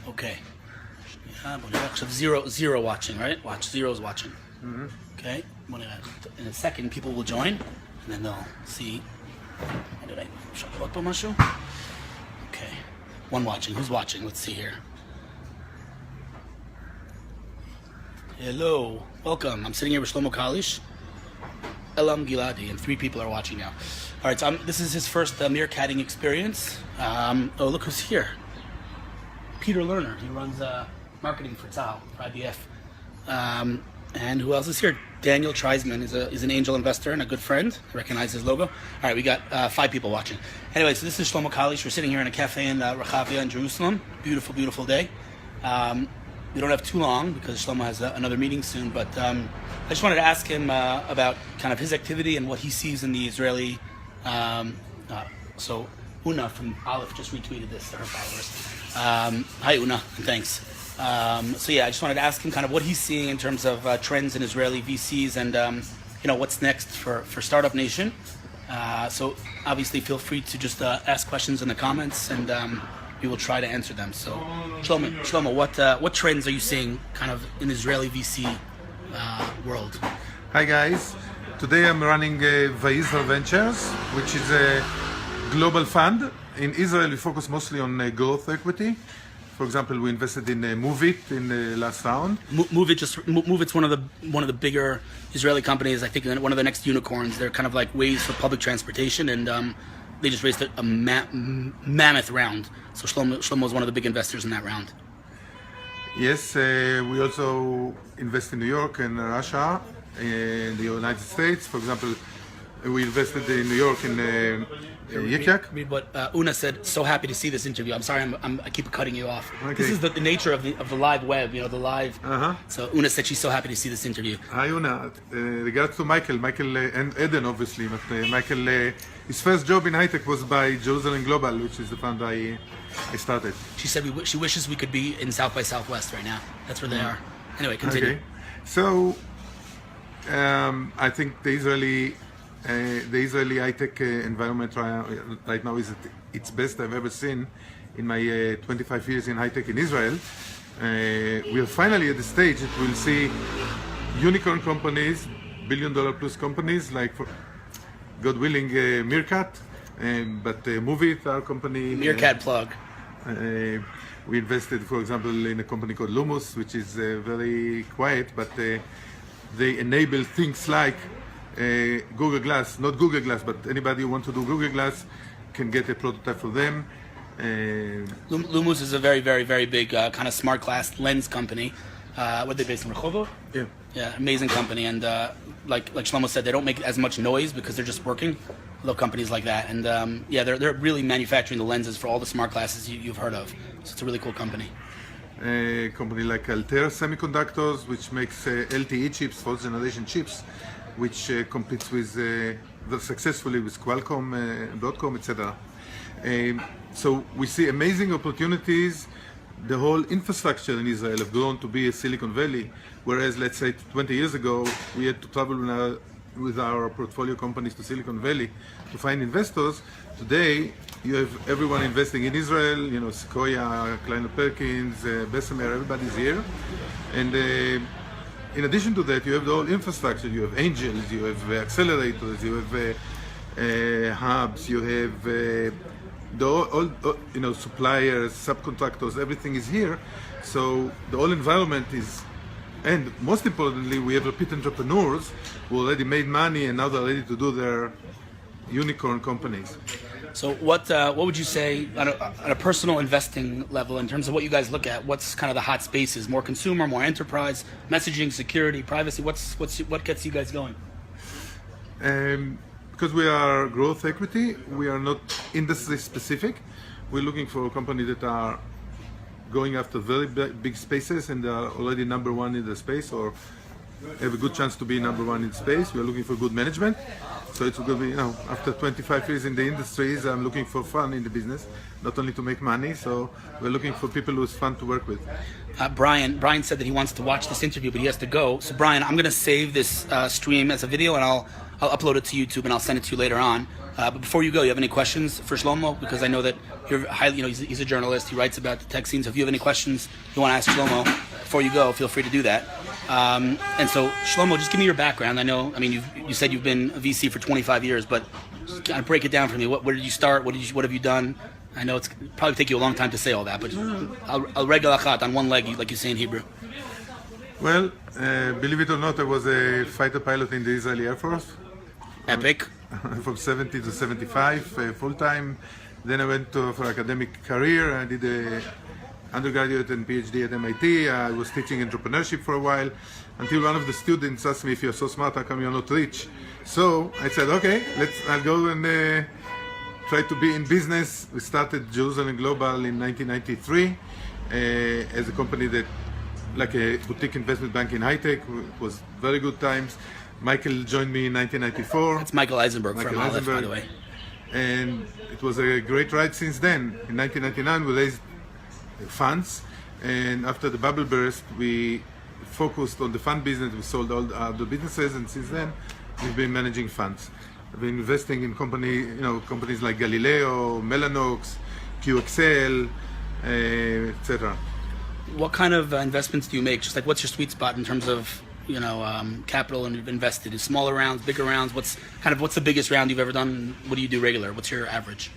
Okay. Zero watching, right? Zero's watching. Okay. In a second, people will join, and then they'll see. Okay. One watching. Who's watching? Let's see here. Hello. Welcome. I'm sitting here with Shlomo Kalish, Elam Giladi, and 3 people are watching now. All right, so this is his first meerkatting experience. Oh, look who's here. Peter Lerner. He runs marketing for Tzahal, for IDF. And who else is here? Daniel Treisman is an angel investor and a good friend. I recognize his logo. All right, we got 5 people watching. Anyway, so this is Shlomo Kalish. We're sitting here in a cafe in Rehavia in Jerusalem. Beautiful, beautiful day. We don't have too long because Shlomo has another meeting soon, but I just wanted to ask him about kind of his activity and what he sees in the Israeli. So Una from Aleph just retweeted this to her followers. Hi Una, and thanks. So yeah, I just wanted to ask him kind of what he's seeing in terms of trends in Israeli VCs and what's next for Startup Nation. So obviously feel free to just ask questions in the comments and we will try to answer them. So Shlomo, what trends are you seeing kind of in Israeli VC world? Hi guys, today I'm running Vayisrael Ventures, which is a global fund. In Israel we focus mostly on growth equity. For example, we invested in Moveit in the last round. Moveit's one of the bigger Israeli companies. I think one of the next unicorns. They're kind of like ways for public transportation, and they just raised a mammoth round. So Shlomo is one of the big investors in that round. Yes, we also invest in New York and Russia and the United States. For example, we invested in New York in Read what Una said. So happy to see this interview. I'm sorry, I keep cutting you off. Okay. This is the nature of the live web, the live. So Una said she's so happy to see this interview. Hi Una. Regards to Michael and Eden, obviously. But Michael, his first job in high tech was by Jerusalem Global, which is the fund I started. She said she wishes we could be in South by Southwest right now. That's where they are. Anyway, continue. Okay. So I think the Israeli high-tech environment right now is at its best I've ever seen in my 25 years in high-tech in Israel. We are finally at the stage that we'll see unicorn companies, billion-dollar plus companies, like, God willing, Meerkat, but Moveit, our company. Meerkat plug. We invested, for example, in a company called Lumus, which is very quiet, but they enable things like Google Glass, not Google Glass, but anybody who wants to do Google Glass can get a prototype for them. Lumus is a very, very, very big kind of smart glass lens company. What are they based in Rehovot? Yeah. Yeah, amazing company. And like Shlomo said, they don't make as much noise because they're just working. Little companies like that. And they're really manufacturing the lenses for all the smart glasses you've heard of. So it's a really cool company. A company like Altair Semiconductors, which makes LTE chips, fourth generation chips, which competes very successfully with Qualcomm, Broadcom, etc. So we see amazing opportunities. The whole infrastructure in Israel have grown to be a Silicon Valley, whereas let's say 20 years ago we had to travel with our portfolio companies to Silicon Valley to find investors. Today you have everyone investing in Israel, Sequoia, Kleiner Perkins, Bessemer, everybody's here. And in addition to that, you have the whole infrastructure. You have angels, you have accelerators, you have hubs, you have all suppliers, subcontractors. Everything is here. So the whole environment is, and most importantly, we have repeat entrepreneurs who already made money and now they're ready to do their unicorn companies. So what would you say on a personal investing level in terms of what you guys look at? What's kind of the hot spaces? More consumer, more enterprise, messaging, security, privacy. What gets you guys going? Because we are growth equity, we are not industry specific. We're looking for companies that are going after very big spaces and are already number one in the space or have a good chance to be number one in space. We're looking for good management. So it's going to be, after 25 years in the industries, I'm looking for fun in the business, not only to make money. So we're looking for people who's fun to work with. Brian said that he wants to watch this interview, but he has to go. So Brian, I'm going to save this stream as a video and I'll upload it to YouTube and I'll send it to you later on. But before you go, you have any questions for Shlomo? Because I know that you're highly, he's a journalist. He writes about the tech scene. So if you have any questions you want to ask Shlomo before you go, feel free to do that. And so Shlomo, just give me your background. You said you've been a VC for 25 years, but just kind of break it down for me. Where did you start? What have you done? I know it's probably take you a long time to say all that, but I'll regel achat on one leg, like you say in Hebrew. Well, believe it or not, I was a fighter pilot in the Israeli Air Force. Epic. From 70 to 75, full-time. Then I went for academic career. I did a undergraduate and PhD at MIT. I was teaching entrepreneurship for a while, until one of the students asked me, if you're so smart, how come you're not rich? So I said, okay, I'll go and try to be in business. We started Jerusalem Global in 1993 as a company that, like a boutique investment bank in high tech. It was very good times. Michael joined me in 1994. That's Michael Eisenberg from Aleph, by the way. And it was a great ride since then. In 1999, we raised funds, and after the bubble burst, we focused on the fund business. We sold all the other businesses, and since then, we've been managing funds. I've been investing in companies like Galileo, Mellanox, QXL, etc. What kind of investments do you make? Just like, what's your sweet spot in terms of capital and invested? Is smaller rounds, bigger rounds? What's the biggest round you've ever done? What do you do regular? What's your average?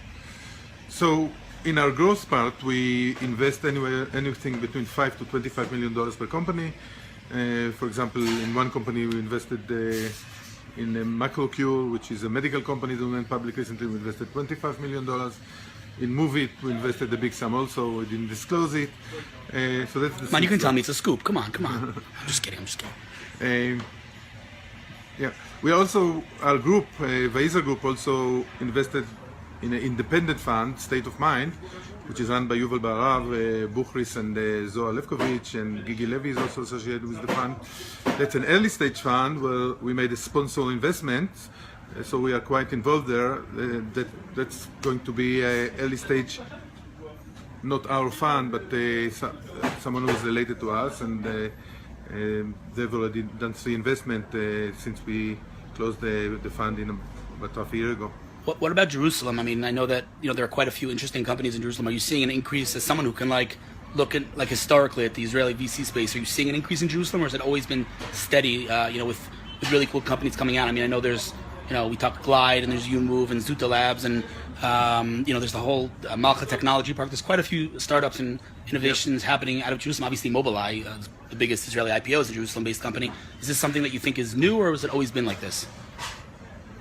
So in our growth part, we invest anything between $5 to $25 million per company. For example, in one company we invested in MacroCure, which is a medical company that went public recently. We invested $25 million. In Moveit, we invested a big sum also. We didn't disclose it. So that's the. Come on, you can tell me it's a scoop. Come on. I'm just kidding. We also, our group, Vaizer Group, also invested in an independent fund, State of Mind, which is run by Yuval Barav, Buchris, and Zohar Levkovich, and Gigi Levy is also associated with the fund. That's an early stage fund where we made a sponsor investment, so we are quite involved there. That's going to be an early stage, not our fund, but someone who is related to us, and they've already done 3 investments since we closed the fund about half a year ago. What about Jerusalem? I know that there are quite a few interesting companies in Jerusalem. Are you seeing an increase, as someone who can look at historically at the Israeli VC space? Are you seeing an increase in Jerusalem, or has it always been steady? With really cool companies coming out. I know there's we talked Glide, and there's YouMove and Zuta Labs, and there's the whole Malcha Technology Park. There's quite a few startups and innovations happening out of Jerusalem. Obviously, Mobileye, the biggest Israeli IPO, is a Jerusalem-based company. Is this something that you think is new, or has it always been like this?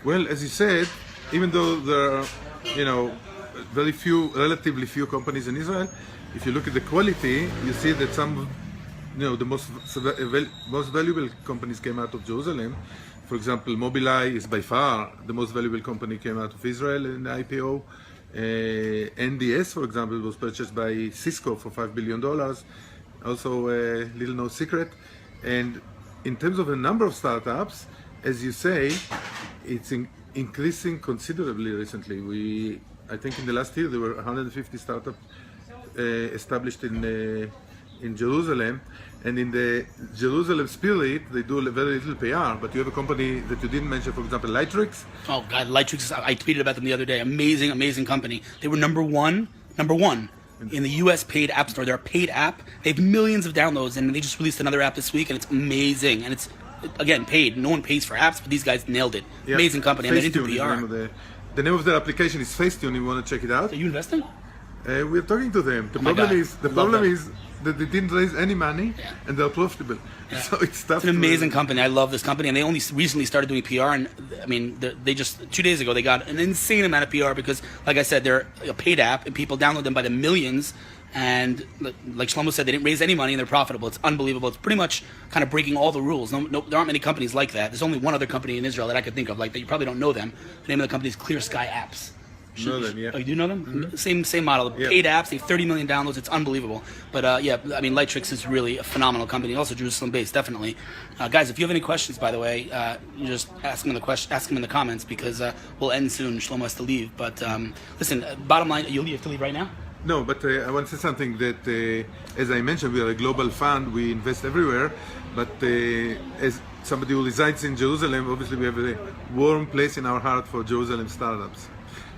Well, as you said, even though there are, relatively few companies in Israel, if you look at the quality, you see that some, the most valuable companies came out of Jerusalem. For example, Mobileye is by far the most valuable company came out of Israel in the IPO. NDS, for example, was purchased by Cisco for $5 billion. Also, a little no secret. And in terms of the number of startups, as you say, it's increasing considerably recently. I think in the last year there were 150 startups established in Jerusalem, and in the Jerusalem spirit, they do very little PR. But you have a company that you didn't mention, for example, Lightrix. Oh God, Lightrix! I tweeted about them the other day. Amazing company. They were number one in the U.S. paid app store. They're a paid app. They have millions of downloads, and they just released another app this week, and it's amazing. And it's again paid. No one pays for apps, but these guys nailed it. Yeah. Amazing company, and they didn't do PR. The name of their application is Facetune. You want to check it out? Are you investing? We're talking to them. The problem is that they didn't raise any money, and they're profitable. Yeah. So it's tough. It's an amazing company. I love this company, and they only recently started doing PR. And they just 2 days ago they got an insane amount of PR because, like I said, they're a paid app, and people download them by the millions. And like Shlomo said, they didn't raise any money, and they're profitable. It's unbelievable. It's pretty much kind of breaking all the rules. No, there aren't many companies like that. There's only one other company in Israel that I could think of like that. You probably don't know them. The name of the company is Clear Sky Apps. Know them, yeah. Oh, you do know them? Mm-hmm. Same model. Yeah. Paid apps, they have 30 million downloads. It's unbelievable. But Lightrix is really a phenomenal company. Also Jerusalem-based, definitely. Guys, if you have any questions, by the way, you just ask them in the comments because we'll end soon. Shlomo has to leave. But listen, bottom line, you have to leave right now? No, but I want to say something that, as I mentioned, we are a global fund. We invest everywhere. But as somebody who resides in Jerusalem, obviously we have a warm place in our heart for Jerusalem startups.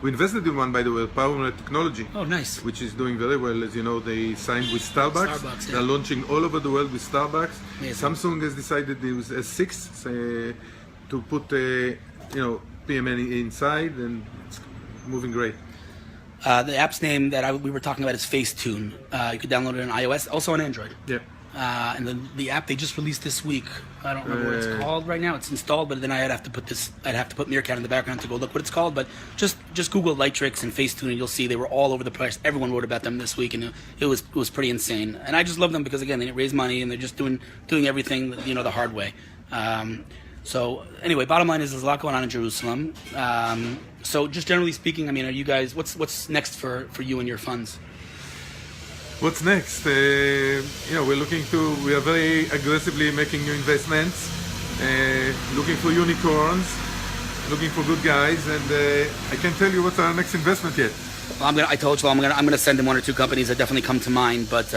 We invested in one, by the way, PowerNet Technology. Oh, nice. Which is doing very well. As you know, they signed with Starbucks. Starbucks, yeah. They're launching all over the world with Starbucks. Amazing. Samsung has decided to use S6 to put, PMN inside, and it's moving great. The app's name that we were talking about is Facetune. You could download it on iOS, also on Android. Yeah. And the app they just released this week. I don't remember what it's called right now. It's installed, but then I'd have to put Meerkat in the background to go look what it's called. But just Google Lightrix and Facetune, and you'll see they were all over the press. Everyone wrote about them this week, and it was pretty insane. And I just love them because again, they didn't raise money and they're just doing everything the hard way. So anyway, bottom line is there's a lot going on in Jerusalem. So just generally speaking, I mean, are you guys what's next for you and your funds? What's next? We are very aggressively making new investments, looking for unicorns, looking for good guys, and I can't tell you what's our next investment yet. Well, I told you I'm gonna send in one or two companies that definitely come to mind. But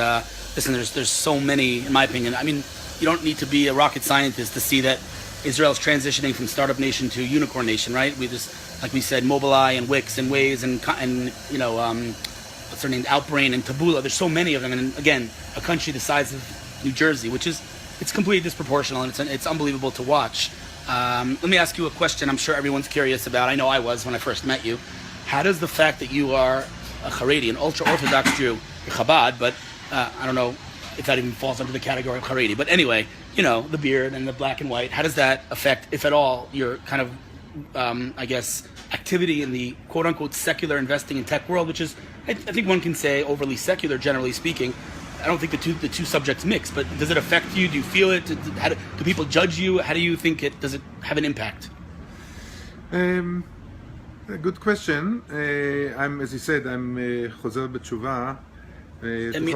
listen, there's so many, in my opinion. I mean, you don't need to be a rocket scientist to see that Israel's transitioning from startup nation to unicorn nation, right? We just, like we said, Mobileye and Wix and Waze and what's their name, Outbrain and Taboola. There's so many of them, and again, a country the size of New Jersey, it's completely disproportional, and it's unbelievable to watch. Let me ask you a question. I'm sure everyone's curious about. I know I was when I first met you. How does the fact that you are a Haredi, an ultra-Orthodox Jew, Chabad, but I don't know if that even falls under the category of Haredi, but anyway, the beard and the black and white, how does that affect, if at all, your kind of, activity in the quote-unquote secular investing in tech world, which is, I think one can say, overly secular, generally speaking. I don't think the two subjects mix, but does it affect you? Do you feel it? Do people judge you? How do you think does it have an impact? A good question. As you said, I'm Chozer B'Tshuva.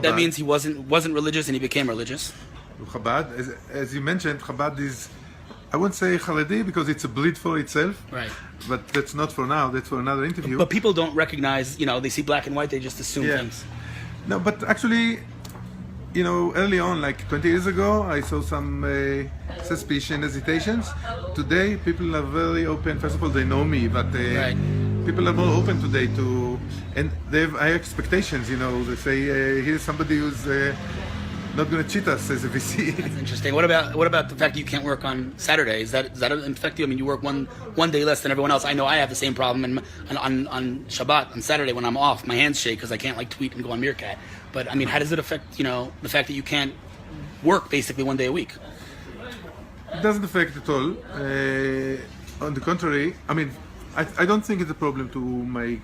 That means he wasn't religious and he became religious. Chabad, as you mentioned, Chabad is, I won't say Haredi because it's a breed for itself. Right. But that's not for now. That's for another interview. But people don't recognize, they see black and white, they just assume things. No, but actually, early on, like 20 years ago, I saw some suspicion, hesitations. Today, people are very open. First of all, they know me, but people are more open today and they have high expectations. They say, here's somebody who's not going to cheat us as a VC. That's interesting. What about the fact that you can't work on Saturday? Does that affect you? I mean, you work one day less than everyone else. I know I have the same problem, and on Shabbat, on Saturday when I'm off, my hands shake because I can't tweet and go on Meerkat. But I mean, how does it affect the fact that you can't work basically one day a week? It doesn't affect at all. On the contrary, I mean, I don't think it's a problem to my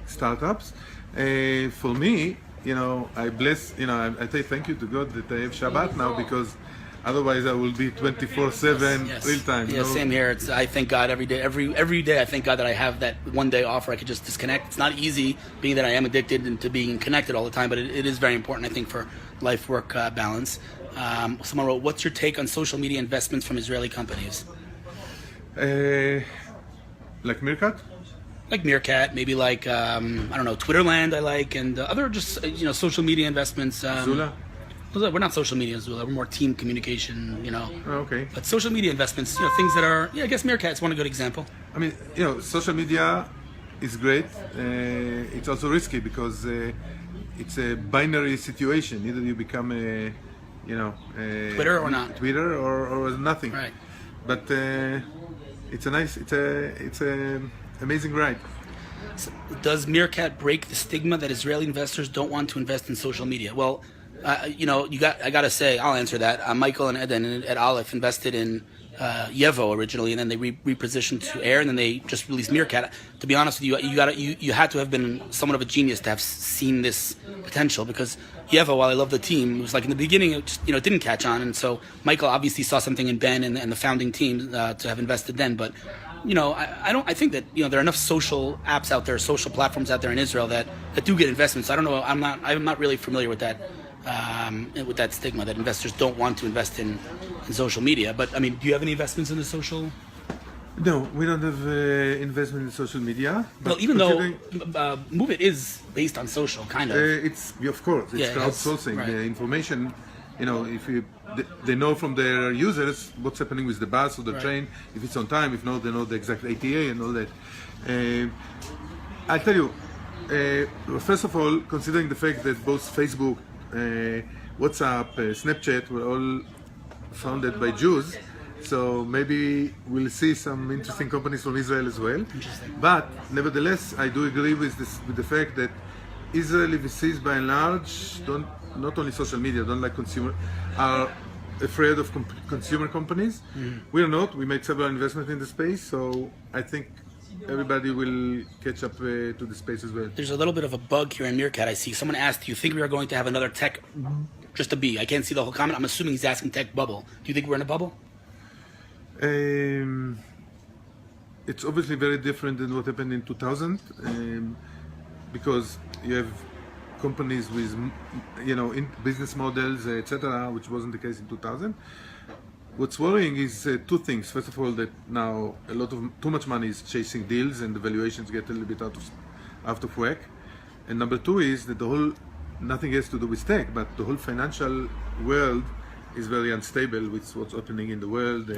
startups. For me, I bless, I say thank you to God that I have Shabbat now, because otherwise I will be 24/7 real time. Yeah, same here. I thank God every day. Every day I thank God that I have that one day off where I could just disconnect. It's not easy, being that I am addicted into being connected all the time, but it is very important, I think, for life-work balance. Someone wrote, what's your take on social media investments from Israeli companies? Like Meerkat? Like Meerkat, maybe like, Twitterland I like, and other just, social media investments. Zula? We're not social media, Zula. We're more team communication, Okay. But social media investments, things that are, I guess Meerkat's one a good example. I mean, social media is great. It's also risky because it's a binary situation. Either you become Twitter or not. Twitter or nothing. Right. But it's a amazing ride. So does Meerkat break the stigma that Israeli investors don't want to invest in social media? Well, I gotta say, I'll answer that. Michael and Eden at Aleph invested in Yevo originally, and then they repositioned to Air, and then they just released Meerkat. To be honest with you, you had to have been somewhat of a genius to have seen this potential, because Yevo, while I love the team, it was like in the beginning it just, it didn't catch on, and so Michael obviously saw something in Ben and the founding team to have invested then, but. I think that there are enough social apps out there, social platforms out there in Israel that do get investments. I don't know. I'm not really familiar with that stigma that investors don't want to invest in social media. But I mean, do you have any investments in the social? No, we don't have investment in social media. But Well, even though considering- Move It is based on social, kind of. it's of course it's Yeah, it has- crowdsourcing right. the information. You know, if they know from their users what's happening with the bus or the Right. train, if it's on time, if not, they know the exact ATA and all that. I'll tell you. First of all, considering the fact that both Facebook, WhatsApp, Snapchat were all founded by Jews, so maybe we'll see some interesting companies from Israel as well. But nevertheless, I do agree with the fact that Israeli VCs by and large don't, not only social media, don't like consumer, are afraid of consumer companies. We're not. We made several investments in the space, so I think everybody will catch up to the space as well. There's a little bit of a bug here in Meerkat. I see someone asked, do you think we are going to have another tech, just a B? I can't see the whole comment. I'm assuming he's asking tech bubble. Do you think we're in a bubble? It's obviously very different than what happened in 2000, because you have companies with, in business models, etc., which wasn't the case in 2000. What's worrying is two things. First of all, that now too much money is chasing deals, and the valuations get a little bit out of whack. And number two is that nothing has to do with tech, but the whole financial world is very unstable with what's happening in the world.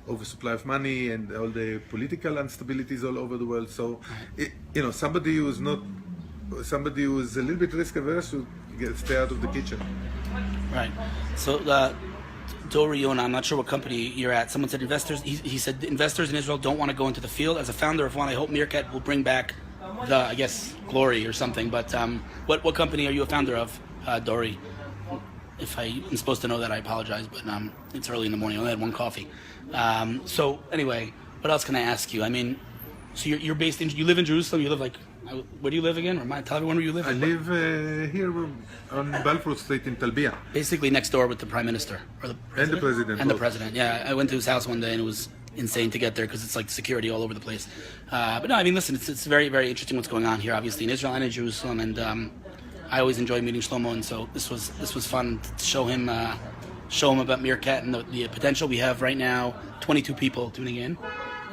Oversupply of money and all the political instabilities all over the world. So, somebody who's a little bit risk averse should stay out of the kitchen. Right. So, Dori Yona, I'm not sure what company you're at. Someone said investors. He said investors in Israel don't want to go into the field. As a founder of one, I hope Meerkat will bring back glory or something. But what company are you a founder of, Dori? If I'm supposed to know that, I apologize, but it's early in the morning. I only had one coffee. So anyway, what else can I ask you? I mean, so you're based in, you live in Jerusalem. You live where do you live again? Tell everyone where you live. I live here on Balfour Street in Talbia. Basically next door with the Prime Minister or the President. And the President. And the both. President. Yeah, I went to his house one day and it was insane to get there because it's like security all over the place. But no, I mean, listen, it's very, very interesting what's going on here, obviously in Israel and in Jerusalem, and I always enjoy meeting Shlomo, and so this was fun to show him about Meerkat and the potential we have right now. 22 people tuning in.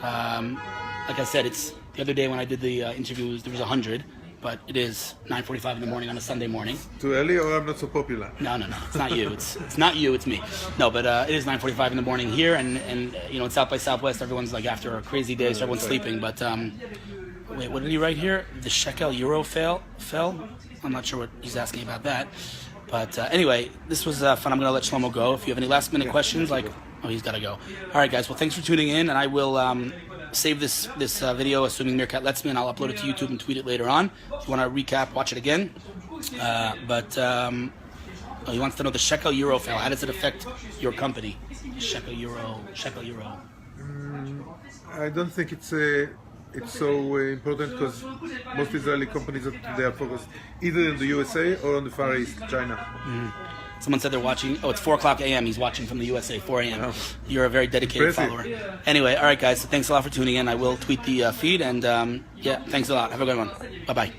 Like I said, it's the other day when I did the interviews, there was 100, but it is 9:45 in the morning on a Sunday morning. Too early, or I'm not so popular? No, it's not you. It's not you. It's me. No, but it is 9:45 in the morning here, and in South by Southwest, everyone's like after a crazy day, so everyone's sleeping. But wait, what did he write here? The shekel euro fell. I'm not sure what he's asking about that. But anyway, this was fun. I'm going to let Shlomo go. If you have any last minute questions, he's got to go. All right, guys. Well, thanks for tuning in, and I will save this video, assuming Meerkat lets me, and I'll upload it to YouTube and tweet it later on. If you want to recap, watch it again. He wants to know the shekel euro fell. How does it affect your company? Shekel euro. I don't think it's so important, because most Israeli companies they are focused either in the USA or on the Far East, China. Someone said they're watching. Oh, it's 4:00 a.m. He's watching from the USA, 4 a.m. Oh. You're a very dedicated Impressive. follower. Anyway, all right, guys. So thanks a lot for tuning in. I will tweet the feed, and thanks a lot. Have a good one. Bye-bye.